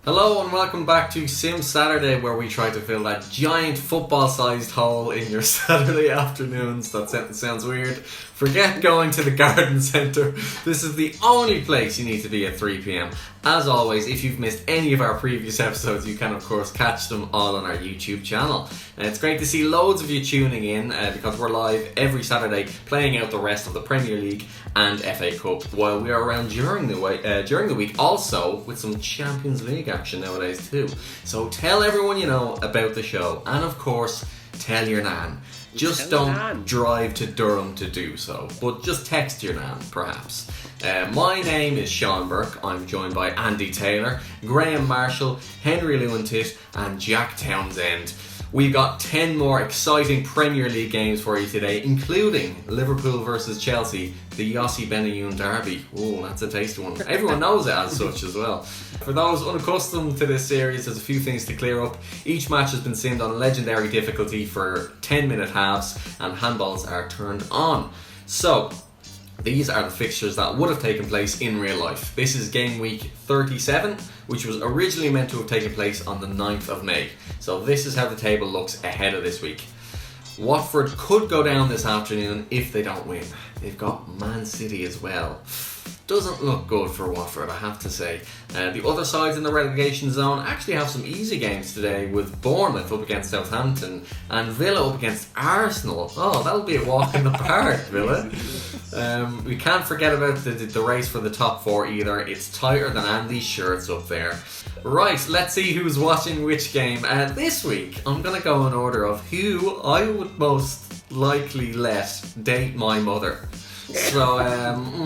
Hello and welcome back to Sim Saturday, where we try to fill that giant football-sized hole in your Saturday afternoons. That sentence sounds weird. Forget going to the garden centre. This is the only place you need to be at 3 p.m. As always, if you've missed any of our previous episodes, you can of course catch them all on our YouTube channel. And it's great to see loads of you tuning in because we're live every Saturday playing out the rest of the Premier League and FA Cup while we are around during the week, also with some Champions League action nowadays too. So tell everyone you know about the show, and of course tell your nan. Just don't drive to Durham to do so, but just text your nan perhaps. My name is Sean Burke. I'm joined by Andy Taylor, Graham Marshall, Henry Lewintit and Jack Townsend. We've got 10 more exciting Premier League games for you today, including Liverpool versus Chelsea, the Yossi Benayoun derby. Oh, that's a tasty one. Everyone knows it as such as well. For those unaccustomed to this series, there's a few things to clear up. Each match has been simmed on legendary difficulty for 10-minute halves, and handballs are turned on. So, these are the fixtures that would have taken place in real life. This is Gameweek 37, which was originally meant to have taken place on the 9th of May. So this is how the table looks ahead of this week. Watford could go down this afternoon if they don't win. They've got Man City as well. Doesn't look good for Watford, I have to say. The other sides in the relegation zone actually have some easy games today, with Bournemouth up against Southampton and Villa up against Arsenal. Oh, that'll be a walk in the park, Villa. We can't forget about the race for the top four either. It's tighter than Andy's shirts up there. Right, let's see who's watching which game. This week, I'm going to go in order of who I would most likely let date my mother. So,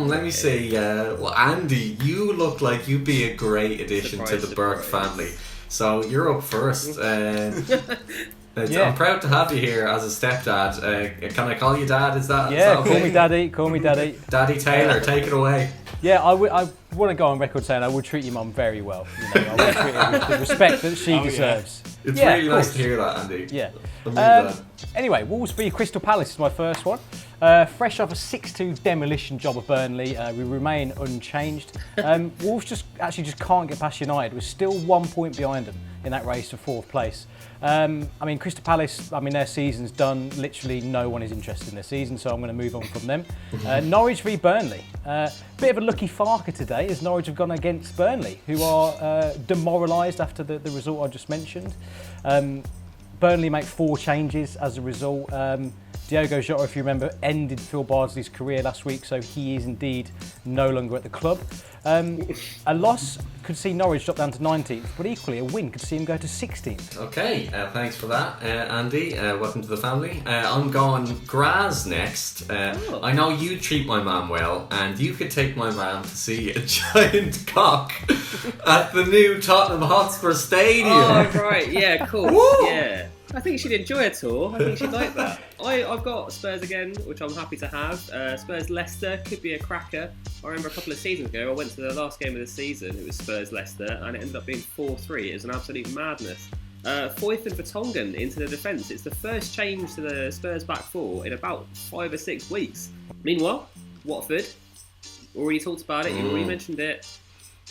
let me see. Well, Andy, you look like you'd be a great addition to the Burke family. So, you're up first. I'm proud to have you here as a stepdad. Can I call you Dad? Is that okay? Call me Daddy. Daddy Taylor, take it away. Yeah, I want to go on record saying I would treat your mum very well. You know, I would treat her with the respect that she deserves. Yeah. It's really nice to hear that, Andy. Yeah. Anyway, Wolves v Crystal Palace is my first one. Fresh off a 6-2 demolition job of Burnley, we remain unchanged. Wolves just can't get past United. We're still 1 point behind them in that race for fourth place. Crystal Palace, their season's done. Literally no one is interested in their season, so I'm going to move on from them. Norwich v Burnley. Bit of a lucky farker today, as Norwich have gone against Burnley, who are demoralised after the result I just mentioned. Burnley make 4 changes as a result. Diogo Jota, if you remember, ended Phil Bardsley's career last week, so he is indeed no longer at the club. A loss could see Norwich drop down to 19th, but equally a win could see him go to 16th. Okay, thanks for that, Andy. Welcome to the family. I'm going Graz next. I know you treat my mum well, and you could take my mum to see a giant cock at the new Tottenham Hotspur Stadium. Oh, right, yeah, cool. Woo! Yeah. I think she'd enjoy a tour. I think she'd like that. I've got Spurs again, which I'm happy to have. Spurs Leicester could be a cracker. I remember a couple of seasons ago, I went to the last game of the season. It was Spurs Leicester, and it ended up being 4-3. It was an absolute madness. Foyth and Vertonghen into the defence. It's the first change to the Spurs back four in about 5 or 6 weeks. Meanwhile, Watford, already talked about it. You already mentioned it.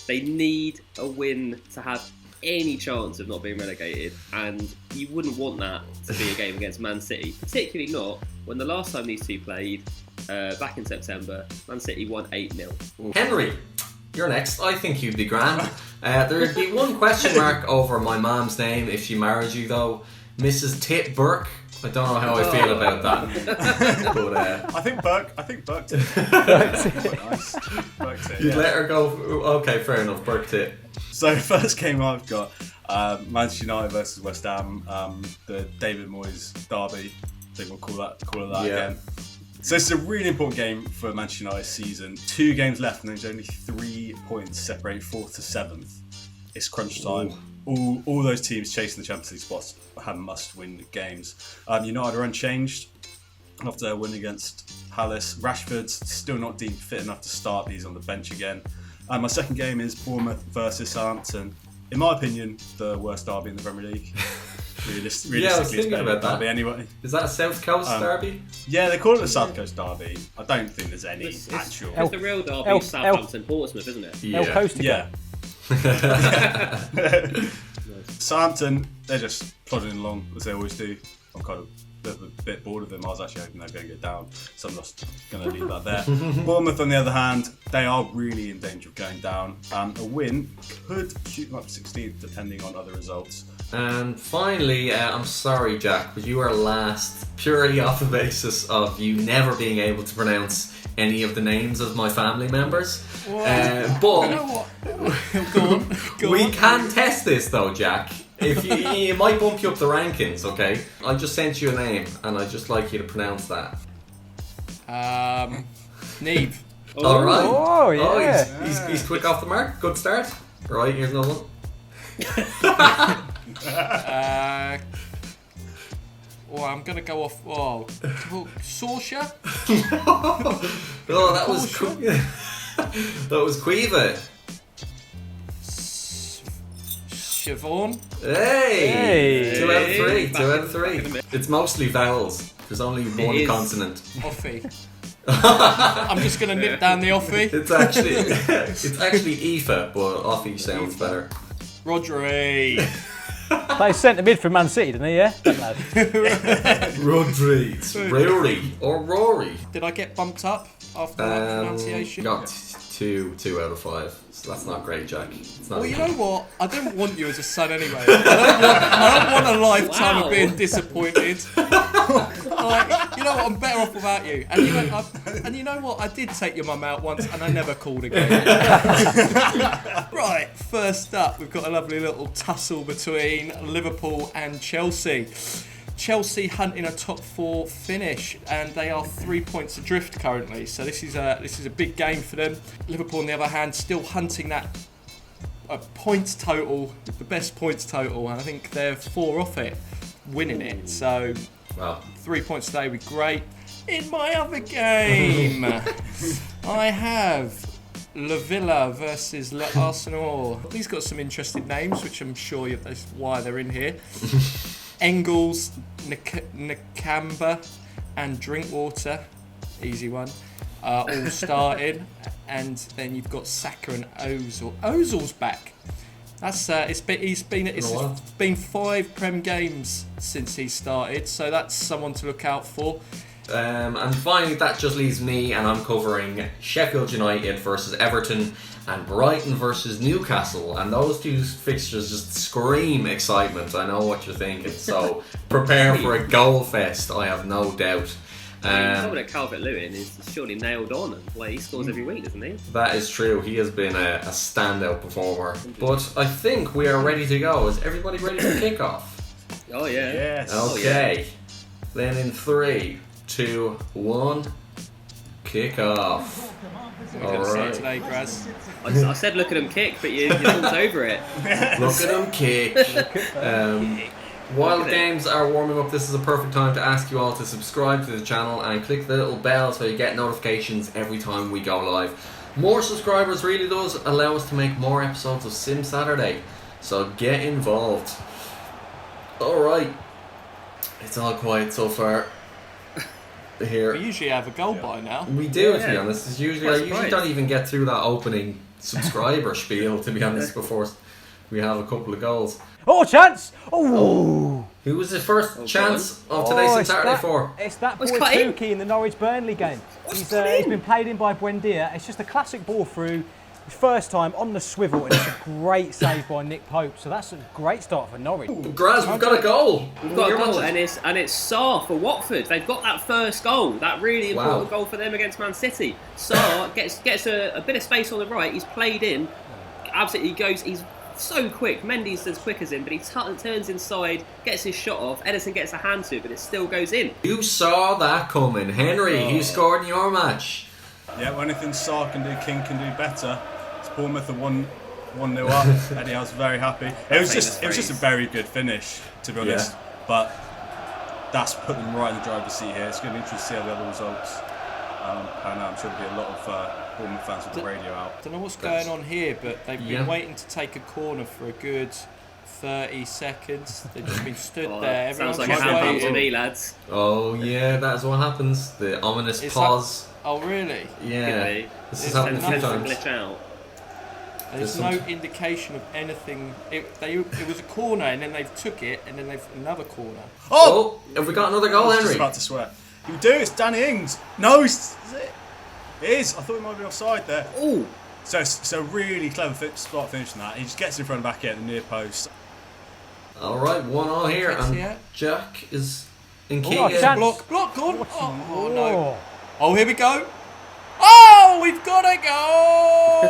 They need a win to have any chance of not being relegated, and you wouldn't want that to be a game against Man City, particularly not when the last time these two played back in September, Man City won 8-0. Henry, you're next. I think you'd be grand. There'd be one question mark over my mom's name if she married you though. Mrs. Tit Burke. I don't know how I feel about that. But, I think Burke Tit. Quite nice. Burke Tit. You'd let her go. Okay, fair enough. Burke Tit. So first game I've got Manchester United versus West Ham, the David Moyes derby. I think we'll call it that again. So this is a really important game for Manchester United's season. 2 games left and there's only 3 points separate 4th to 7th. It's crunch time. All those teams chasing the Champions League spots have must-win games. United are unchanged after their win against Palace. Rashford's still not deemed fit enough to start. He's on the bench again. My second game is Bournemouth versus Southampton. In my opinion, the worst derby in the Premier League. Realistically, I was thinking about that. Derby anyway. Is that a South Coast derby? Yeah, they call it the South Coast derby. I don't think there's any actual. It's the real derby of Southampton, Portsmouth, isn't it? El Costa. Yeah. Southampton, they're just plodding along as they always do. I'm kind of a bit bored of them. I was actually hoping they're going to go down, so I'm just going to leave that there. Bournemouth, on the other hand, they are really in danger of going down. A win could shoot them up to 16th, depending on other results. And finally, I'm sorry, Jack, but you are last purely off the basis of you never being able to pronounce any of the names of my family members. But You know what? Go on. we can test this though, Jack. If you might bump you up the rankings, okay? I just sent you a name, and I'd just like you to pronounce that. Neve. All right. Oh, yeah. He's quick off the mark. Good start. Right, here's another one. I'm gonna go off. Sorsha. Oh, that was that was Quiva. Siobhan. Hey! Hey. 2 out of 3. Back 2 out in- of back in 3. the It's mostly vowels. There's only one is. consonant. Offie. I'm just gonna nip down the offie. It's actually Aoife, but Offie sounds better. Rodri. Plays centre mid for Man City, didn't he? Yeah, that lad. Rodri. It's Rory or Rory. Did I get bumped up after that pronunciation? Got 2 out of 5. So that's not great, Jack. It's not. Well, you know what? I don't want you as a son anyway. I don't want a lifetime Wow. of being disappointed. Like, you know what? I'm better off without you. And you know what? I did take your mum out once, and I never called again. Right. First up, we've got a lovely little tussle between Liverpool and Chelsea. Chelsea hunting a top 4 finish, and they are 3 points adrift currently. So this is a big game for them. Liverpool, on the other hand, still hunting that points total, the best points total, and I think they're 4 off it, winning it. So Wow. 3 points today would be great. In my other game, I have La Villa versus Arsenal. These got some interesting names, which I'm sure that's why they're in here. Engels, Nakamba, and Drinkwater, easy one, all starting, and then you've got Saka and Ozil. Ozil's back. That's it's been 5 Prem games since he started, so that's someone to look out for. And finally, that just leaves me, and I'm covering Sheffield United versus Everton and Brighton versus Newcastle, and those two fixtures just scream excitement. I know what you're thinking, so prepare for a goal fest, I have no doubt. Dominic Calvert-Lewin is surely nailed on. Like, he scores every week, doesn't he? That is true, he has been a standout performer. But I think we are ready to go. Is everybody ready for kickoff? Oh yeah. Yes. Oh, Okay, then in 3, 2, 1, kick off. Alright. Today, Graz. I said look at him kick, but you jumped over it. Look at him kick. While the games are warming up, this is a perfect time to ask you all to subscribe to the channel and click the little bell so you get notifications every time we go live. More subscribers really does allow us to make more episodes of Sim Saturday, so get involved. Alright, it's all quiet so far. Here. We usually have a goal by now. We do, to be Yeah. honest. It's usually, Quite I usually surprised. don't even get through that opening subscriber spiel, to be honest, before we have a couple of goals. Oh, chance! Oh! Who was the first chance of today's Sim it's Saturday that, for? It's that It's boy cut in. Tuki in the Norwich-Burnley game. He's been played in by Buendia. It's just a classic ball through. His first time on the swivel, and it's a great save by Nick Pope. So that's a great start for Norwich. Graz, we've got a goal. We've got a goal, and it's Sarr for Watford. They've got that first goal, that really important goal for them against Man City. Sarr gets a bit of space on the right. He's played in, absolutely goes. He's so quick. Mendy's as quick as him, but he turns inside, gets his shot off. Edison gets a hand to it, but it still goes in. You saw that coming. Henry, who scored in your match? Yeah, well, anything Sarr can do, King can do better. It's Bournemouth are 1-0 up. Eddie, I was very happy. It was just a very good finish, to be honest. But that's put them right in the driver's seat here. It's going to be interesting to see how the other results pan out. I'm sure there'll be a lot of Bournemouth fans with the radio out. Don't know what's going on here, but they've been waiting to take a corner for a good 30 seconds. They've just been stood there. Sounds Everyone's like a just handball to waiting. me, lads. Oh yeah, that's what happens. The ominous Is pause. Oh, really? Yeah, Really? this has It's happened a few tends to times. glitch out. There's no indication of anything. It was a corner, and then they took it, and then they've another corner. Oh, have we got another goal, I was Henry? just about to swear. You do, it's Danny Ings. No, is it? It is. I thought he might be offside there. Oh, So really clever spot finish on that. He just gets in front of the back end, the near post. All right, 1-1 here, and Yeah. Jack is in key. Oh, chance. Block, gone. Oh, no. Oh. Oh, here we go. Oh, we've got a goal.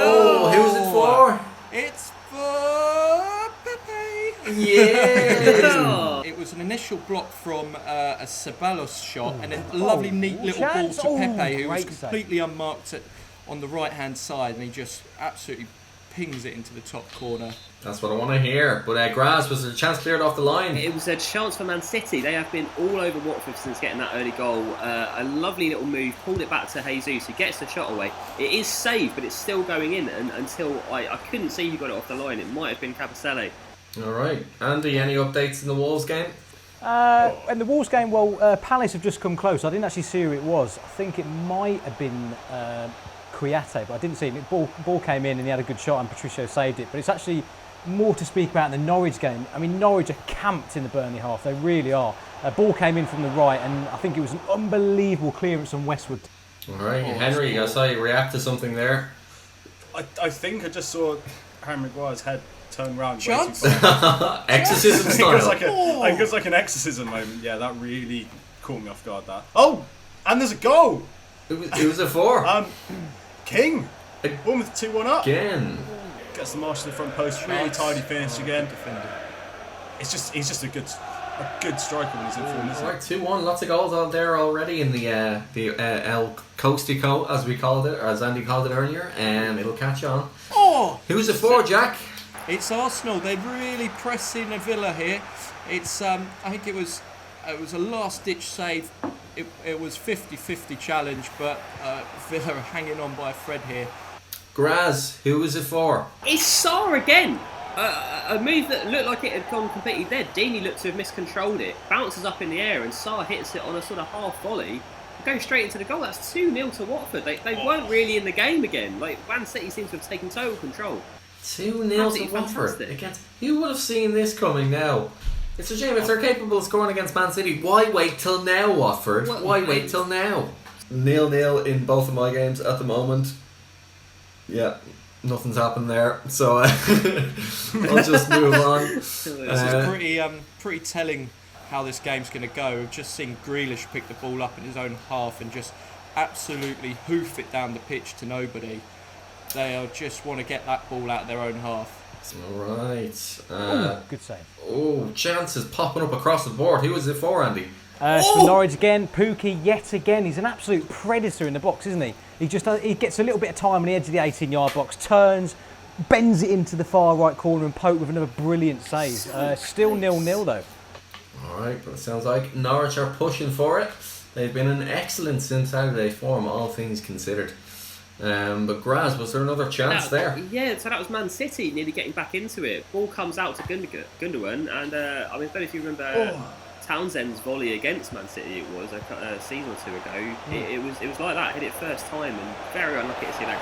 Oh, who's it for? It's for Pepe. Yeah. It was an initial block from a Ceballos shot, and then a lovely, neat little ball chance. to Pepe, who was Great save. completely unmarked on the right-hand side, and he just absolutely pings it into the top corner. That's what I want to hear. But Graz, was there a chance cleared off the line? it was a chance for Man City. They have been all over Watford since getting that early goal. A lovely little move, pulled it back to Jesus, who gets the shot away. It is saved, but it's still going in, and until I couldn't see who got it off the line. It might have been Capicelle. All right. Andy, any updates in the Wolves game? In the Wolves game, well, Palace have just come close. I didn't actually see who it was. I think it might have been Kouyaté, but I didn't see him. Ball came in and he had a good shot, and Patricio saved it. But it's actually more to speak about in the Norwich game. I mean, Norwich are camped in the Burnley half. They really are. A ball came in from the right, and I think it was an unbelievable clearance from Westwood. All right, Henry, I saw you react to something there. I think I just saw Harry Maguire's head turn round. Chance? Exorcism I think it style. was like an exorcism moment. Yeah, that really caught me off guard. That. Oh, and there's a goal. It was a 4. King. Bournemouth 2-1 up. Again. Gets the march to the front post. Really tidy finish again. He's just a good striker when he's in form, isn't All right, 2-1. Lots of goals out there already in the El Costico, as we called it, or as Andy called it earlier. It'll catch on. Oh! Who's it for, Jack? It's Arsenal. They're really pressing a Villa here. It's I think it was a last-ditch save. It was 50-50 challenge, but Villa are hanging on by a thread here. Graz, who is it for? It's Sarr again. A move that looked like it had gone completely dead. Deeney looked to have miscontrolled it, bounces up in the air, and Sarr hits it on a sort of half volley. Goes straight into the goal. That's 2-0 to Watford. They weren't really in the game again. Like, Man City seems to have taken total control. 2-0 to Absolutely Watford. fantastic. Against, who would have seen this coming now? It's a shame if they're capable of scoring against Man City. Why wait till now, Watford? Well, Why wait till now? 0-0 in both of my games at the moment. Yeah, nothing's happened there. So I'll just move on. This is pretty telling how this game's going to go. We've just seen Grealish pick the ball up in his own half and just absolutely hoof it down the pitch to nobody. They just want to get that ball out of their own half. Alright. Good save. Oh, chances popping up across the board. Who is it for, Andy? It's for Norwich again. Pookie yet again. He's an absolute predator in the box, isn't he? He gets a little bit of time on the edge of the 18-yard box, turns, bends it into the far right corner, and Pope with another brilliant save. Still 0-0 though. Alright, but it sounds like Norwich are pushing for it. They've been in excellent since Saturday form, all things considered. But Graz, was there another chance there? Yeah, so that was Man City nearly getting back into it. Ball comes out to Gundogan, and I don't know if you remember Townsend's volley against Man City. It was a season or two ago. It was like that. Hit it first time, and very unlucky to see that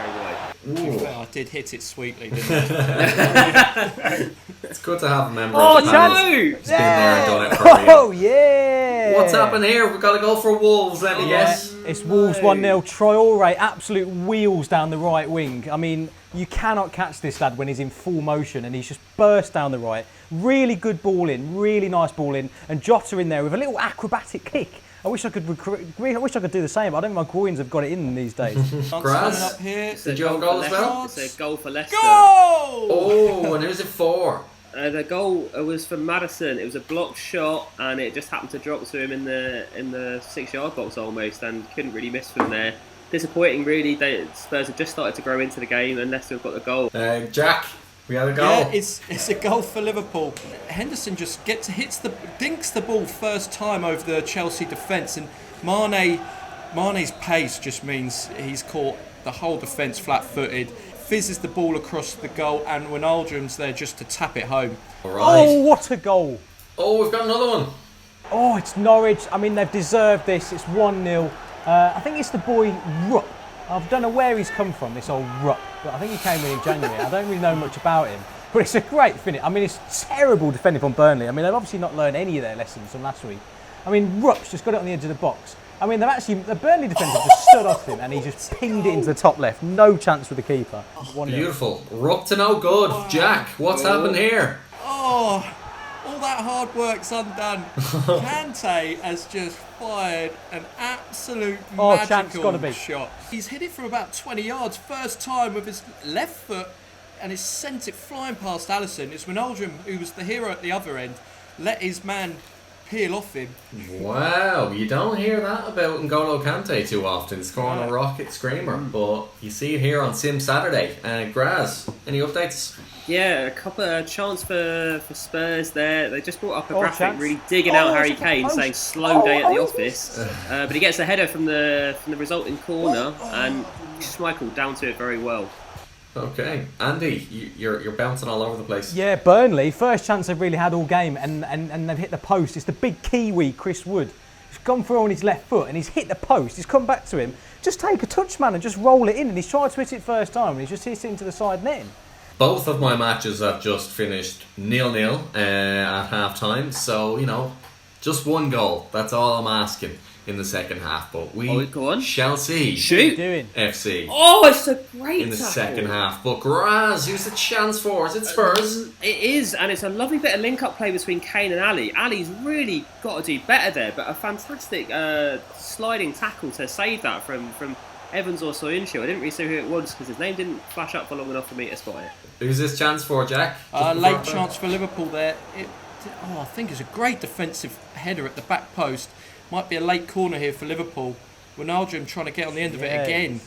go wide. Well, I did hit it sweetly, didn't I? It's good to have a member Oh, of the panel no! who's been there and done it for you. Oh yeah! What's happened here? We've got to go for Wolves, let me guess. It's Wolves 1-0. Traore, absolute wheels down the right wing. I mean, you cannot catch this lad when he's in full motion, and he's just burst down the right. Really good ball in, really nice ball in, and Jota in there with a little acrobatic kick. I wish I could do the same. I don't think my coins have got it in these days. Graz? Up here. Did you have a goal as well? It's a goal for Leicester. Goal! Oh, and who's it for? The goal was for Maddison. It was a blocked shot, and it just happened to drop to him in the 6-yard box almost, and couldn't really miss from there. Disappointing, really. Spurs have just started to grow into the game, and Leicester have got the goal. Jack, we had a goal. Yeah, it's a goal for Liverpool. Henderson just dinks the ball first time over the Chelsea defence, and Mane's pace just means he's caught the whole defence flat-footed. Fizzes the ball across the goal, and Wijnaldum's there just to tap it home. All right. Oh, what a goal! Oh, we've got another one. Oh, it's Norwich. I mean, they've deserved this. It's 1-0. I think it's the boy Rupp I don't know where he's come from, this old Rupp, but I think he came in January. I don't really know much about him, but it's a great finish. I mean, it's terrible defending from Burnley. I mean, they've obviously not learned any of their lessons from last week. I mean, Rupp's just got it on the edge of the box. I mean, the Burnley defender just stood off him and he just pinged it into the top left. No chance with the keeper. 1-0. Beautiful. Rupp to no good. Jack, what's happened here? Oh, all that hard work's undone. Kante has just fired an absolute chance, gotta magical be. shot. He's hit it from about 20 yards, first time with his left foot, and he's sent it flying past Alisson. It's Wijnaldum, who was the hero at the other end, let his man peel off him. Wow, you don't hear that about N'Golo Kante too often, scoring a rocket screamer, but you see it here on Sim Saturday. Graz, any updates? Yeah, a couple of chance for Spurs there. They just brought up a graphic chance. really digging out Harry Kane, post. saying slow day at the office. But he gets a header from the resulting corner, and Schmeichel down to it very well. Okay, Andy, you're bouncing all over the place. Yeah, Burnley, first chance they've really had all game, and they've hit the post. It's the big Kiwi, Chris Wood. He's gone through on his left foot and he's hit the post. He's come back to him. Just take a touch, man, and just roll it in. And he's tried to hit it first time and he's just hit it into the side net. Both of my matches have just finished 0-0 at half time, so, just one goal. That's all I'm asking in the second half, but we go on. shall see. Shoot. Doing. FC Oh, it's a great in the tackle. second half. But Graz, who's the chance for? Is it Spurs? It is, and it's a lovely bit of link-up play between Kane and Ali. Ali's really got to do better there, but a fantastic sliding tackle to save that from Evans or Soyuncu. I didn't really see who it was because his name didn't flash up for long enough for me to spot it. Who's this chance for, Jack? Late chance for Liverpool there. I think it's a great defensive header at the back post. Might be a late corner here for Liverpool. Wijnaldum trying to get on the end of it again.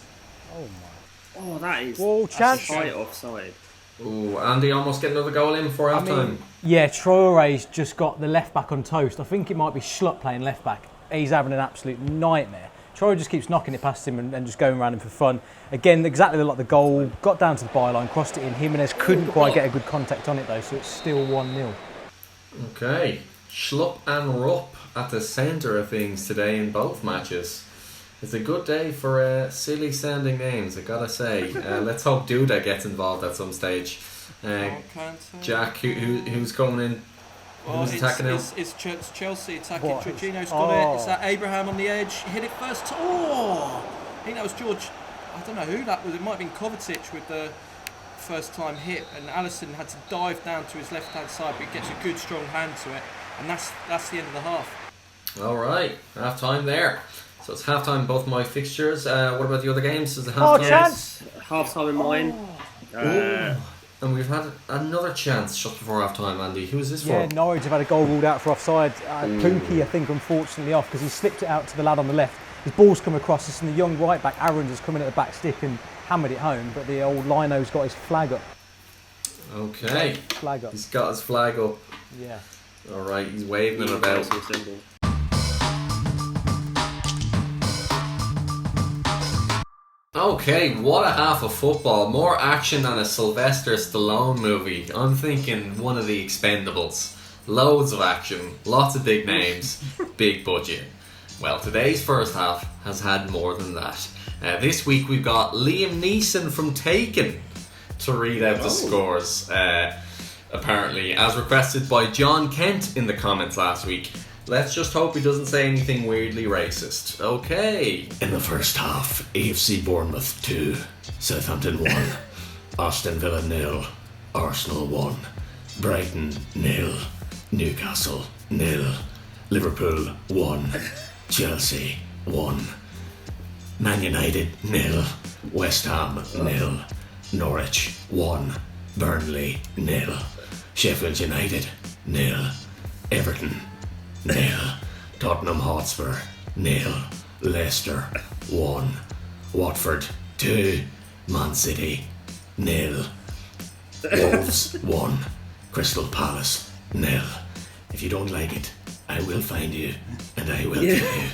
Oh, that is chance. high offside. Ooh, Andy almost get another goal in before half time. Yeah, Traore's just got the left back on toast. I think it might be Schlupp playing left back. He's having an absolute nightmare. Traore just keeps knocking it past him and just going around him for fun. Again, exactly like the goal. Got down to the byline, crossed it in. Jimenez couldn't quite get a good contact on it though, so it's still 1-0. Okay, Schlupp and Rupp at the centre of things today in both matches. It's a good day for silly sounding names, I gotta say. Let's hope Duda gets involved at some stage. Jack, who's coming in? Who's attacking him? It's Chelsea attacking. Jorginho's got it. It's that Abraham on the edge. Hit it first. I think that was George. I don't know who that was. It might have been Kovacic with the first time hit, and Alisson had to dive down to his left hand side, but he gets a good strong hand to it, and that's the end of the half. All right, half time there. So it's half time both my fixtures. What about the other games? Is it half time? Chance! Half time in mine. And we've had another chance just before half time, Andy. Who is this for? Yeah, Norwich have had a goal ruled out for offside. Pookie, I think, unfortunately off because he slipped it out to the lad on the left. His ball's come across. It's in the young right back. Aaron's has come in at the back stick and hammered it home, but the old Lino's got his flag up. Okay. Flag up. He's got his flag up. Yeah. Alright, he's waving it about. Okay, what a half of football. More action than a Sylvester Stallone movie. I'm thinking one of the Expendables. Loads of action, lots of big names, big budget. Well, today's first half has had more than that. This week we've got Liam Neeson from Taken to read out the scores. Apparently, as requested by John Kent in the comments last week. Let's just hope he doesn't say anything weirdly racist. Okay. In the first half, AFC Bournemouth 2, Southampton 1, Aston Villa 0, Arsenal 1, Brighton 0, Newcastle 0, Liverpool 1, Chelsea 1, Man United 0, West Ham 0, Norwich 1, Burnley 0, Sheffield United 0, Everton 0, Tottenham Hotspur 0, Leicester 1, Watford 2, Man City 0, Wolves 1, Crystal Palace 0. If you don't like it, I will find you and I will kill you.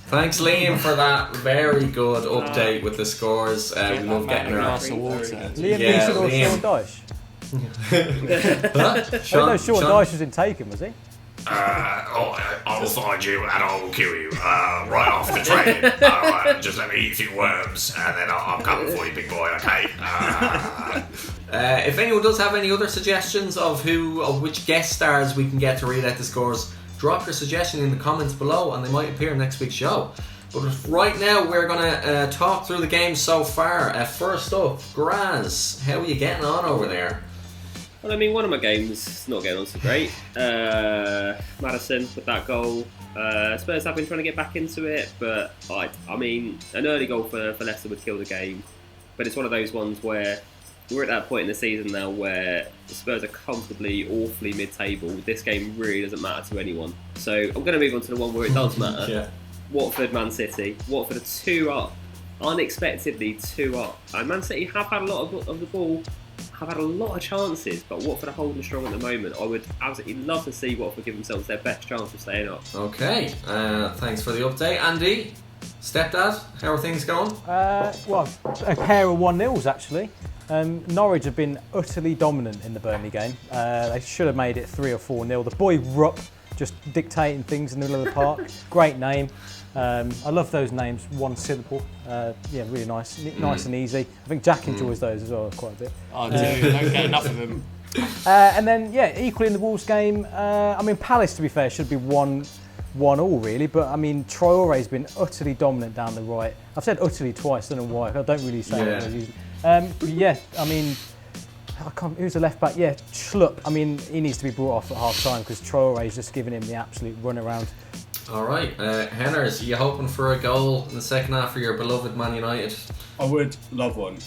Thanks, Liam, for that very good update with the scores. We love getting our glass of water. Liam Neeson or Sean Dyche? Huh? Sean Dyche was in Taken, was he? I'll find you and I'll kill you right off the train. Just let me eat a few worms and then I'm coming for you, big boy, okay? If anyone does have any other suggestions of which guest stars we can get to read out the scores, drop your suggestion in the comments below and they might appear in next week's show. But right now we're going to talk through the games so far. First up, Graz, how are you getting on over there? Well, I mean, one of my games is not getting on so great. Madison with that goal. Spurs have been trying to get back into it, but I mean, an early goal for Leicester would kill the game. But it's one of those ones where we're at that point in the season now where the Spurs are comfortably, awfully mid-table. This game really doesn't matter to anyone. So I'm going to move on to the one where it does matter. Yeah. Watford, Man City. Watford are 2 up. Unexpectedly 2 up. And Man City have had a lot of the ball, have had a lot of chances, but Watford are holding strong at the moment. I would absolutely love to see Watford give themselves their best chance of staying up. Okay, thanks for the update. Andy, stepdad, how are things going? Well, a pair of 1-0s actually. Norwich have been utterly dominant in the Burnley game. They should have made it 3 or 4-0. The boy Rupp just dictating things in the middle of the park. Great name. I love those names, one syllable. Yeah, really nice, nice and easy. I think Jack enjoys those as well quite a bit. I do. Don't get enough of them. And then, yeah, equally in the Wolves game. I mean, Palace, to be fair, should be 1-1 really. But I mean, Traore's been utterly dominant down the right. I've said utterly twice. I don't know why. I don't really say it. Yeah, I mean, who's the left back? Yeah, Schlupp. I mean, he needs to be brought off at half time because Traore's just giving him the absolute run around. All right, Henners, are you hoping for a goal in the second half for your beloved Man United? I would love one.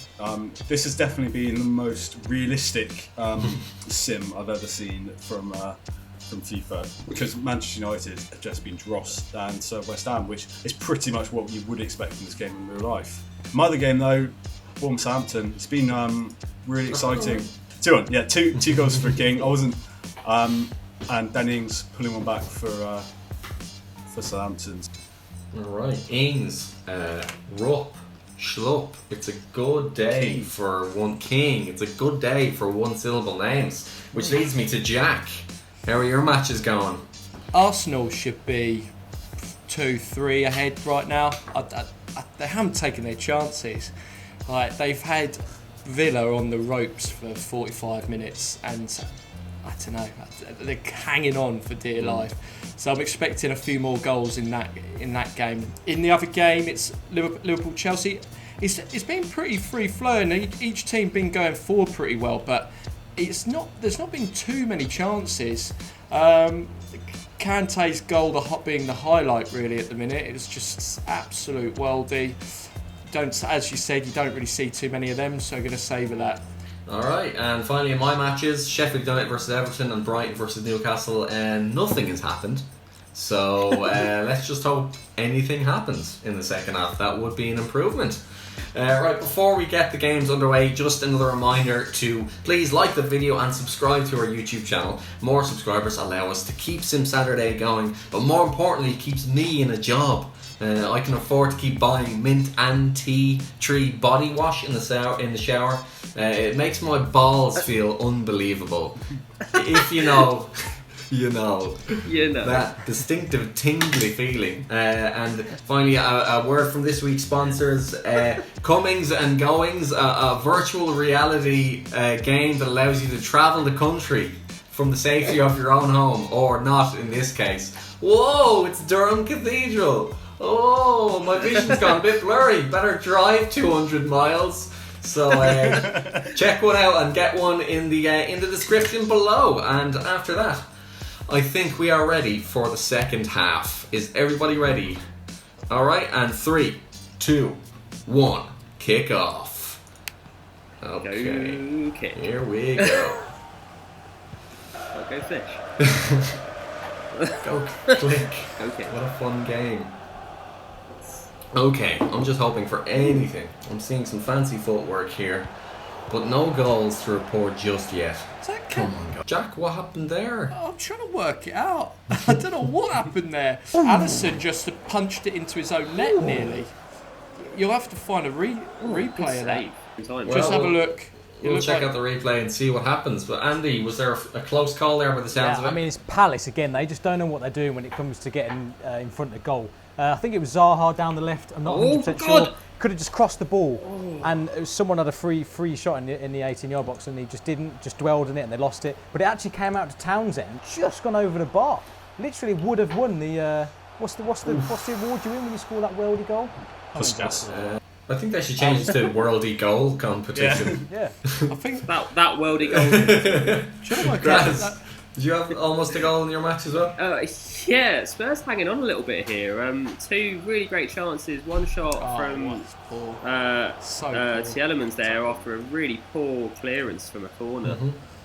This has definitely been the most realistic sim I've ever seen from FIFA, because Manchester United have just been drossed, and so West Ham, which is pretty much what you would expect from this game in real life. My other game though, Wolverhampton, it's been really exciting. 2-1, yeah, two goals for King. I wasn't, and Danny Ings pulling one back for Southampton. Alright, Ings, Rupp, Schlupp. It's a good day for one King. It's a good day for one syllable names. Which leads me to Jack. How are your matches going? Arsenal should be 2-3 ahead right now. They haven't taken their chances. Like, they've had Villa on the ropes for 45 minutes and I don't know, they're hanging on for dear life. So I'm expecting a few more goals in that game. In the other game, it's Liverpool-Chelsea. It's been pretty free-flowing. Each team been going forward pretty well, but there's not been too many chances. Kante's goal being the highlight really at the minute. It's just absolute worldie. As you said, you don't really see too many of them, so I'm going to savour that. Alright, and finally in my matches, Sheffield United versus Everton and Brighton versus Newcastle, and nothing has happened. So let's just hope anything happens in the second half. That would be an improvement. Right, before we get the games underway, just another reminder to please like the video and subscribe to our YouTube channel. More subscribers allow us to keep Sim Saturday going, but more importantly, it keeps me in a job. I can afford to keep buying mint and tea tree body wash in the shower. It makes my balls feel unbelievable. If you know, you know. That distinctive tingly feeling. And finally, a word from this week's sponsors. Comings and Goings, a virtual reality game that allows you to travel the country from the safety of your own home, or not in this case. Whoa, it's Durham Cathedral. Oh, my vision's gone a bit blurry. Better drive 200 miles. So check one out and get one in the description below. And after that, I think we are ready for the second half. Is everybody ready? All right, and 3, 2, 1, kick off. Okay, here we go. I'll go fish. Go click. Okay. What a fun game. Okay, I'm just hoping for anything. I'm seeing some fancy footwork here, but no goals to report just yet. Come on, Jack, what happened there? I'm trying to work it out. I don't know what happened there. Alisson just punched it into his own net nearly. You'll have to find a replay of that. Just have a look. We'll check out the replay and see what happens. But Andy, was there a close call there by the sounds of it? I mean, it's Palace again. They just don't know what they're doing when it comes to getting in front of goal. I think it was Zaha down the left. I'm not 100% sure. Could have just crossed the ball, and someone had a free shot in the 18-yard box, and he just didn't. Just dwelled in it, and they lost it. But it actually came out to Townsend, just gone over the bar. Literally would have won the. What's the award you win when you score that worldy goal? I think they should change it to worldy goal competition. Yeah. I think that worldy goal. Did you have almost a goal in your match as well? Yeah, Spurs hanging on a little bit here. Two really great chances. One shot from Tielemans there after a really poor clearance from a corner.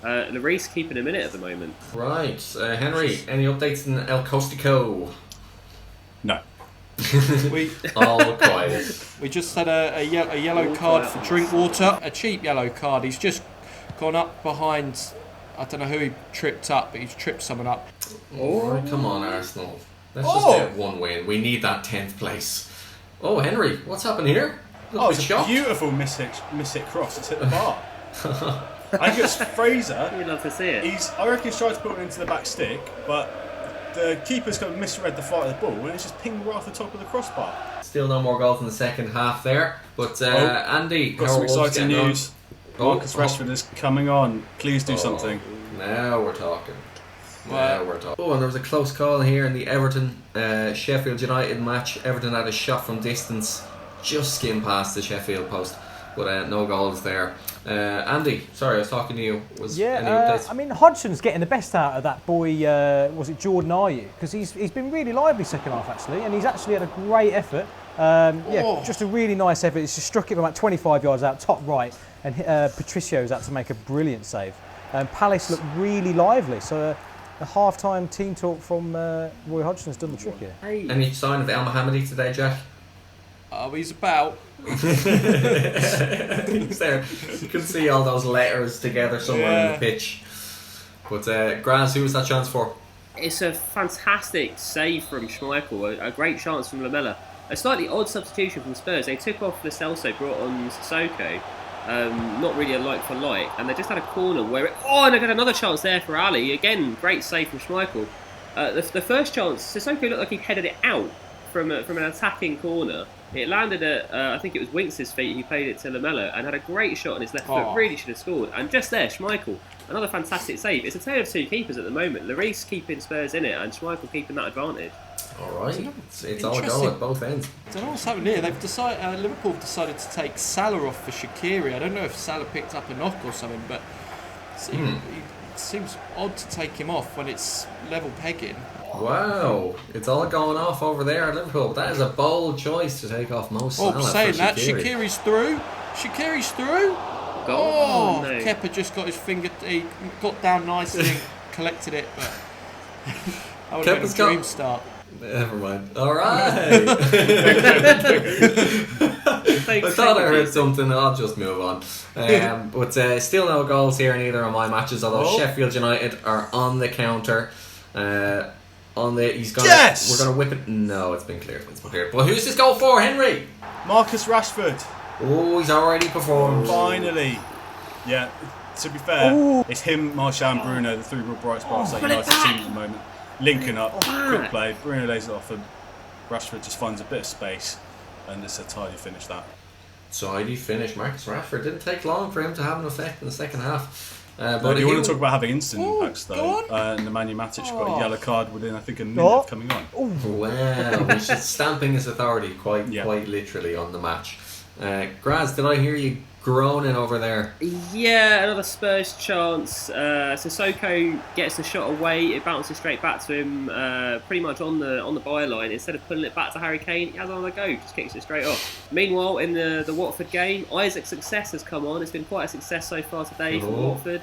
Lloris keeping a minute at the moment. Right. Henry, any updates in El Costico? No. All quiet. We just had a yellow card for Drinkwater. A cheap yellow card. He's just gone up behind... I don't know who he tripped up, but he's tripped someone up. Right, come on, Arsenal. Let's just get one win. We need that 10th place. Oh, Henry, what's happened here? It's a beautiful miss-hit cross. It's hit the bar. I think it's Fraser. You'd love to see it. I reckon he's tried to put it into the back stick, but the keeper's kind of misread the flight of the ball, and it's just pinged right off the top of the crossbar. Still no more goals in the second half there. But Andy, got some exciting news. Marcus Rashford is coming on. Please do something. Now we're talking. Oh, and there was a close call here in the Everton Sheffield United match. Everton had a shot from distance, just skimmed past the Sheffield post, but no goals there. Andy, sorry, I was talking to you. Any updates? I mean, Hodgson's getting the best out of that boy. Was it Jordan Ayew? Because he's been really lively second half actually, and he's actually had a great effort. Just a really nice effort. He's just struck it from about 25 yards out, top right, and Patricio's had to make a brilliant save. Palace look really lively, so a half-time team talk from Roy Hodgson's done the trick here. Any sign of El Mohammadi today, Jack? He's about. He's there. You can see all those letters together somewhere on the pitch. But Graz, who was that chance for? It's a fantastic save from Schmeichel, a great chance from Lamela. A slightly odd substitution from Spurs. They took off Lo Celso, brought on Sissoko. Not really a like for like, and they just had a corner where and they got another chance there for Ali. Again, great save from Schmeichel. The first chance, Sissoko looked like he headed it out from an attacking corner. It landed at I think it was Winks' feet. He played it to Lamela and had a great shot on his left foot. Really should have scored. And just there, Schmeichel, another fantastic save. It's a tale of two keepers at the moment. Lloris keeping Spurs in it, and Schmeichel keeping that advantage. All right, it's all go at both ends. I don't know what's happened here. They've decided Liverpool have decided to take Salah off for Shaqiri. I don't know if Salah picked up a knock or something, but it seems odd to take him off when it's level pegging. Wow, it's all going off over there at Liverpool. That is a bold choice to take off Mo Salah. Saying that, Shaqiri's through. Shaqiri's through. No. Kepa just got his finger. He got down nicely and collected it, but that would have been a dream start. Never mind. All right. I thought I heard something. I'll just move on. But still no goals here in either of my matches. Although Sheffield United are on the counter. He's gonna. Yes! We're gonna whip it. No, it's been cleared. But who's this goal for, Henry? Marcus Rashford. Oh, he's already performed. Finally. Yeah. To be fair, it's him, Martial, and Bruno, the three real bright spots that United team at the moment. Linking up, quick play. Bruno lays it off, and Rashford just finds a bit of space, and it's a tidy finish. Tidy finish. Marcus Rashford didn't take long for him to have an effect in the second half. But you want to talk about having instant impacts though, and Nemanja Matic got a yellow card within I think a minute of coming on. Wow, he's just stamping his authority quite literally on the match. Graz, did I hear you groaning over there? Yeah, another Spurs chance. Sissoko gets the shot away. It bounces straight back to him, pretty much on the byline. Instead of pulling it back to Harry Kane, he has another go, just kicks it straight off. Meanwhile, in the Watford game, Isaac's success has come on. It's been quite a success so far today for Watford.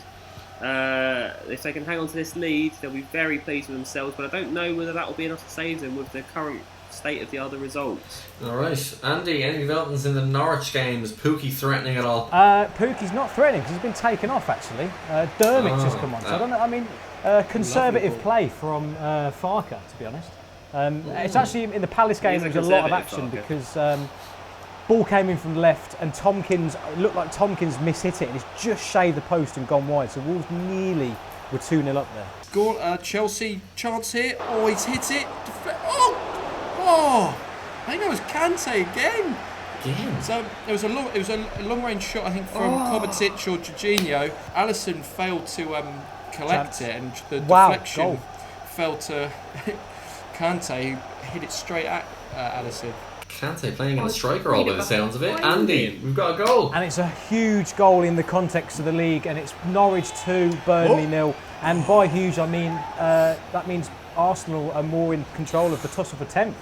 If they can hang on to this lead, they'll be very pleased with themselves. But I don't know whether that will be enough to save them with the current state of the other results. Alright, Andy, any developments in the Norwich games? Pookie threatening at all? Pookie's not threatening because he's been taken off actually. Dermot's just come on. So I don't know. I mean, conservative play from Farker, to be honest. It's actually in the Palace game there was a lot of action because Ball came in from the left, and Tompkins, it looked like Tompkins mishit it, and it's just shaved the post and gone wide. So Wolves nearly were 2-0 up there. Goal, Chelsea chance here. Oh, he's hit it. Oh! I think that was Kante again. So it was a long range shot, I think, from Kovacic or Jorginho. Alisson failed to collect it, and the deflection fell to Kante, who hit it straight at Alisson. Kante playing in a striker role by the sounds of it. Andy, we've got a goal. And it's a huge goal in the context of the league, and it's Norwich 2, Burnley 0. And by huge, I mean that means Arsenal are more in control of the tussle for 10th.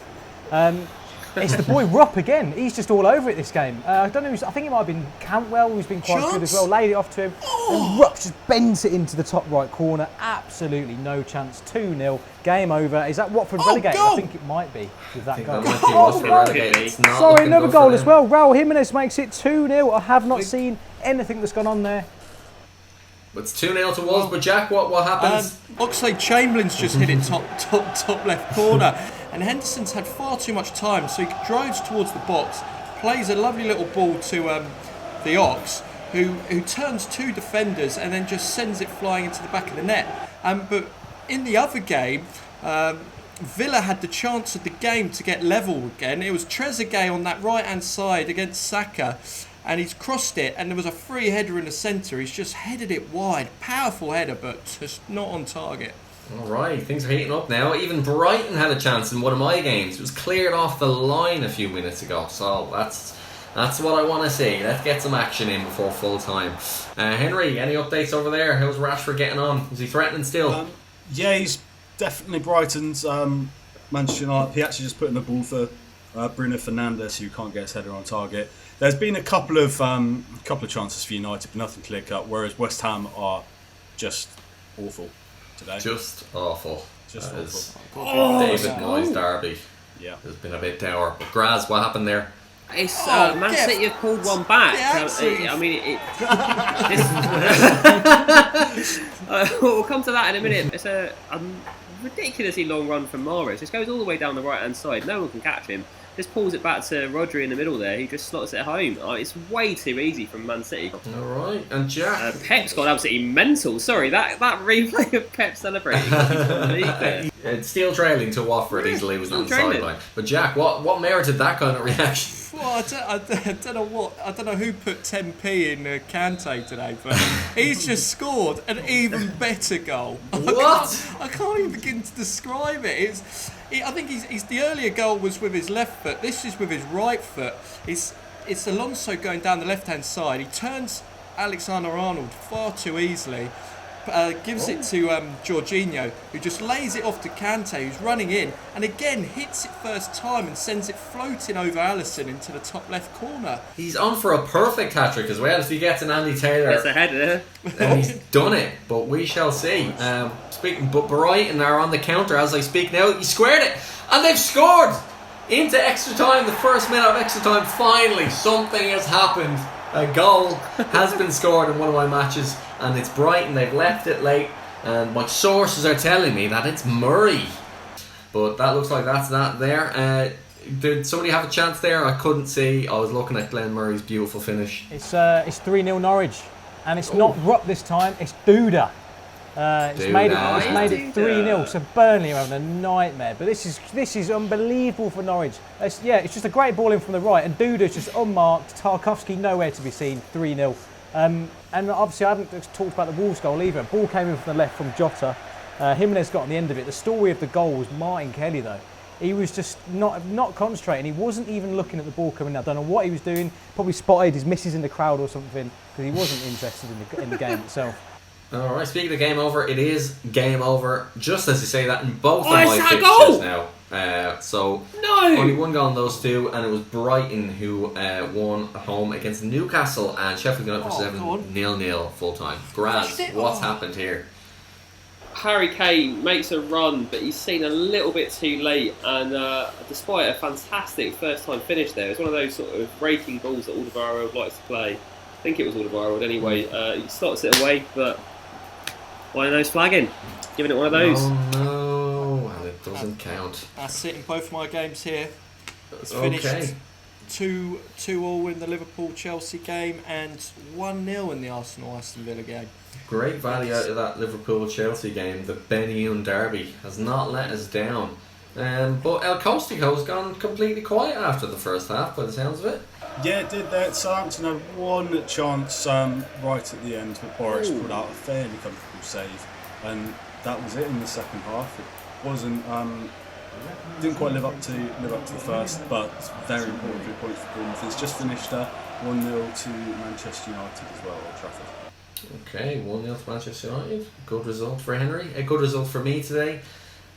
It's the boy Rupp again. He's just all over it this game. I don't know. I think it might have been Cantwell who's been quite good as well. Laid it off to him. And Rupp just bends it into the top right corner. Absolutely no chance. 2-0. Game over. Is that Watford relegated? Goal. I think it might be with that goal. That might be Watford relegated. It's not Sorry, looking another good goal for as them. well. Raul Jimenez makes it 2-0. I have not seen anything that's gone on there. It's 2-0 to Wolves, but Jack, what happens? Oxlade-Chamberlain's just hit it top left corner, and Henderson's had far too much time, so he drives towards the box, plays a lovely little ball to the Ox, who turns two defenders and then just sends it flying into the back of the net. But in the other game, Villa had the chance of the game to get level again. It was Trezeguet on that right-hand side against Saka, and he's crossed it, and there was a free header in the centre. He's just headed it wide. Powerful header, but just not on target. All right, things are heating up now. Even Brighton had a chance in one of my games. It was cleared off the line a few minutes ago. So that's what I want to see. Let's get some action in before full time. Henry, any updates over there? How's Rashford getting on? Is he threatening still? Yeah, he's definitely Brighton's Manchester United. He actually just put in the ball for Bruno Fernandes, who can't get his header on target. There's been a couple of chances for United, but nothing clear cut. Whereas West Ham are just awful today. Just awful. Just That is awful. David Moyes derby. Yeah. Has been a bit dour. But Graz, what happened there? It's Man City have pulled one back. I mean, we'll come to that in a minute. It's a ridiculously long run from Mahrez. This goes all the way down the right hand side. No one can catch him. Just pulls it back to Rodri in the middle there. He just slots it home. It's way too easy from Man City. All right, and Jack. Pep's gone absolutely mental. Sorry, that replay of Pep celebrating. It's still trailing to Watford easily. Was on the trailing. sideline. But Jack, what merited that kind of reaction? Well, I don't know who put 10p in Kante today, but he's just scored an even better goal. What? I can't even begin to describe it. I think he's the earlier goal was with his left foot. This is with his right foot. It's Alonso going down the left hand side. He turns Alexander-Arnold far too easily. Gives it to Jorginho, who just lays it off to Kante, who's running in, and again hits it first time and sends it floating over Alisson into the top left corner. He's on for a perfect hat-trick as well. If he gets an Andy Taylor, That's a header. and he's done it. But we shall see. But Brighton are on the counter as I speak now. He squared it, and they've scored into extra time. The first minute of extra time. Finally, something has happened. A goal has been scored in one of my matches, and it's Brighton. They've left it late, and my sources are telling me that it's Murray. But that looks like that's that there. Did somebody have a chance there? I couldn't see. I was looking at Glenn Murray's beautiful finish. It's 3-0 Norwich, and it's not Rupp this time. It's Duda. It's made it 3-0. So Burnley are having a nightmare. But this is unbelievable for Norwich. It's just a great ball in from the right, and Duda's just unmarked. Tarkowski nowhere to be seen. 3-0. And obviously I haven't talked about the Wolves goal either. Ball came in from the left from Jota. Jimenez got on the end of it. The story of the goal was Martin Kelly though. He was just not concentrating. He wasn't even looking at the ball coming in. I don't know what he was doing. Probably spotted his missus in the crowd or something because he wasn't interested in the game itself. Alright, speaking of game over, it is game over. Just as you say that in both of my is that a fixtures goal? now. So No! only one goal in those two, and it was Brighton who won at home against Newcastle, and Sheffield United for 7-0 full time. Graz, what's happened here? Harry Kane makes a run, but he's seen a little bit too late, and despite a fantastic first-time finish there, it's one of those sort of raking balls that Alderweireld likes to play. I think it was Alderweireld anyway. He slots it away, but one of those flagging, giving it one of those. Oh no, and it doesn't count. That's it in both my games here. It's finished. Okay. 2-2 in the Liverpool-Chelsea game and 1-0 in the Arsenal-Aston Villa game. Great value out of that Liverpool-Chelsea game. The Benioun derby has not let us down. But El Costico's gone completely quiet after the first half, by the sounds of it. Yeah, it did that. Southampton had one chance right at the end, but Boris pulled out a fairly comfortable save, and that was it in the second half. It wasn't didn't quite live up to the first, but it's very important 3 points for Bournemouth. It's just finished 1-0 to Manchester United as well, Old Trafford. Okay, 1-0 to Manchester United. Good result for Henry. A good result for me today.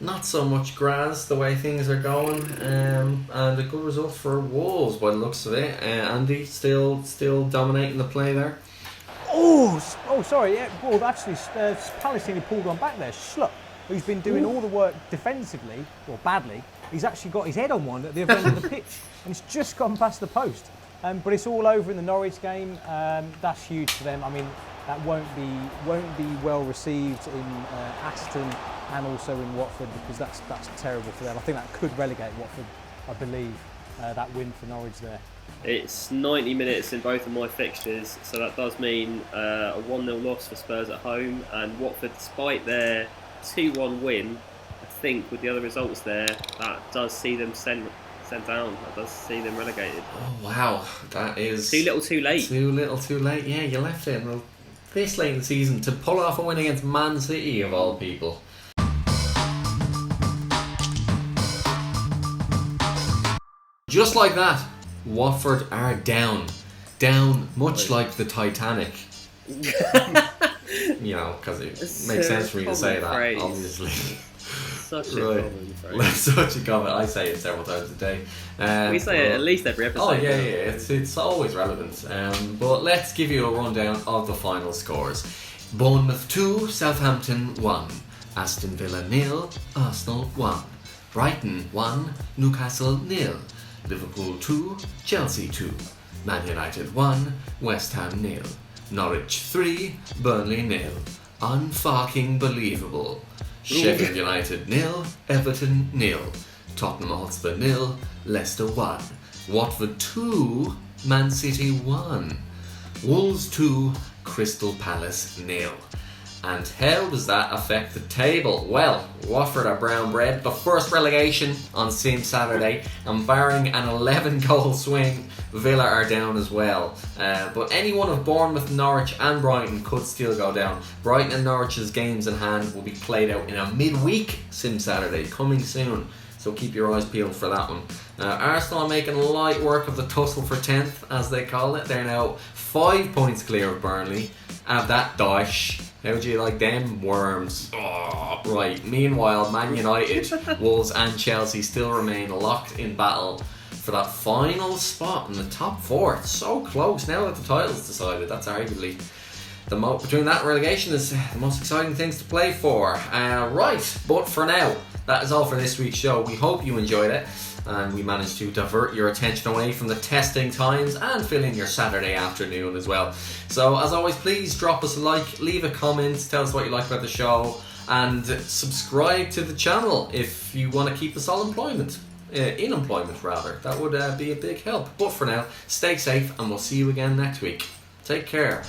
Not so much Graz, the way things are going, and a good result for Wolves by the looks of it. Andy still dominating the play there. Sorry, yeah. Well, actually, Palace nearly pulled one back there. Schlupp, who's been doing all the work defensively, or badly, he's actually got his head on one at the other end of the pitch, and it's just gone past the post. But it's all over in the Norwich game. That's huge for them. I mean, that won't be well received in Aston and also in Watford, because that's terrible for them. I think that could relegate Watford, I believe, that win for Norwich there. It's 90 minutes in both of my fixtures, so that does mean a 1-0 loss for Spurs at home, and Watford, despite their 2-1 win, I think with the other results there, that does see them sent down. That does see them relegated. Oh wow, that is too little, too late. Too little, too late. Yeah, you left it this late in the season to pull off a win against Man City of all people. Just like that, Watford are down, much like the Titanic. You know, because it makes sense for me to say that, phrase. Obviously. Such a common phrase. Such a comment. I say it several times a day. We say it at least every episode. Oh yeah. It's always relevant. But let's give you a rundown of the final scores. Bournemouth 2, Southampton 1, Aston Villa 0, Arsenal 1, Brighton 1, Newcastle 0, Liverpool 2, Chelsea 2, Man United 1, West Ham 0, Norwich 3, Burnley 0. Unfucking believable. Sheffield United 0, Everton 0, Tottenham Hotspur 0, Leicester 1, Watford 2, Man City 1, Wolves 2, Crystal Palace 0. And how does that affect the table? Well, Watford are brown bread. The first relegation on Sim Saturday, and barring an 11-goal swing, Villa are down as well. But any one of Bournemouth, Norwich and Brighton could still go down. Brighton and Norwich's games in hand will be played out in a midweek Sim Saturday, coming soon. So keep your eyes peeled for that one. Arsenal are making light work of the tussle for 10th, as they call it. They're now 5 points clear of Burnley. Have that dash. How do you like them worms? Oh, right. Meanwhile, Man United, Wolves and Chelsea still remain locked in battle for that final spot in the top 4. It's so close now that the title's decided. That's arguably between that relegation is the most exciting things to play for. Right, but for now, that is all for this week's show. We hope you enjoyed it, and we managed to divert your attention away from the testing times and fill in your Saturday afternoon as well. So as always, please drop us a like, leave a comment, tell us what you like about the show, and subscribe to the channel if you want to keep us all in employment rather. That would be a big help. But for now, stay safe, and we'll see you again next week. Take care.